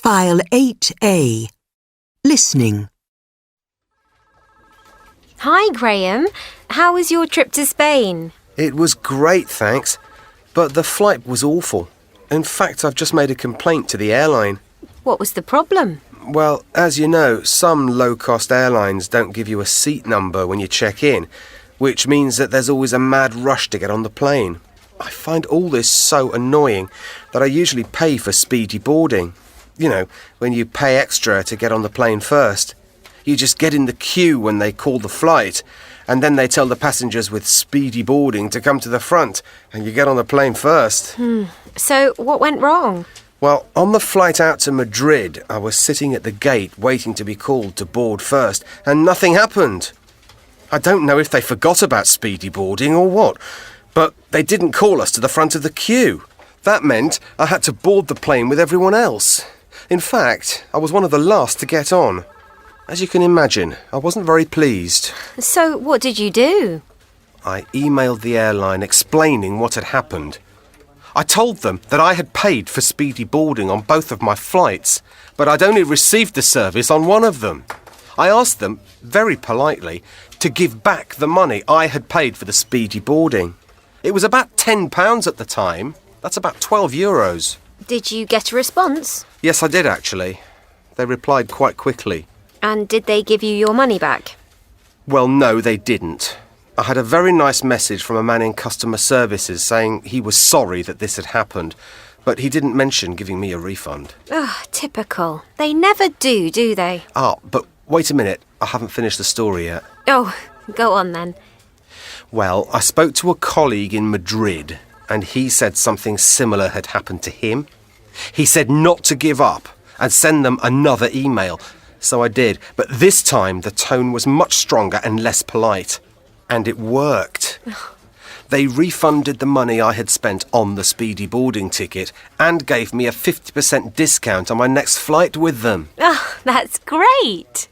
File 8A. Listening. Hi, Graham. How was your trip to Spain? It was great, thanks. But the flight was awful. In fact, I've just made a complaint to the airline. What was the problem? Well, as you know, some low-cost airlines don't give you a seat number when you check in, which means that there's always a mad rush to get on the plane. I find all this so annoying that I usually pay for speedy boarding. You know, when you pay extra to get on the plane first. You just get in the queue when they call the flight, and then they tell the passengers with speedy boarding to come to the front, and you get on the plane first. So, what went wrong? Well, on the flight out to Madrid, I was sitting at the gate waiting to be called to board first, and nothing happened. I don't know if they forgot about speedy boarding or what, but they didn't call us to the front of the queue. That meant I had to board the plane with everyone else. In fact, I was one of the last to get on. As you can imagine, I wasn't very pleased. So, what did you do? I emailed the airline explaining what had happened. I told them that I had paid for speedy boarding on both of my flights, but I'd only received the service on one of them. I asked them, very politely, to give back the money I had paid for the speedy boarding. It was about £10 at the time. That's about €12. Did you get a response? Yes, I did actually. They replied quite quickly. And did they give you your money back? Well, no, they didn't. I had a very nice message from a man in customer services saying he was sorry that this had happened, but he didn't mention giving me a refund. Typical. They never do they? But wait a minute. I haven't finished the story yet. Oh, go on then. Well, I spoke to a colleague in Madrid, and he said something similar had happened to him. He said not to give up and send them another email. So I did, but this time the tone was much stronger and less polite. And it worked. They refunded the money I had spent on the speedy boarding ticket and gave me a 50% discount on my next flight with them. That's great.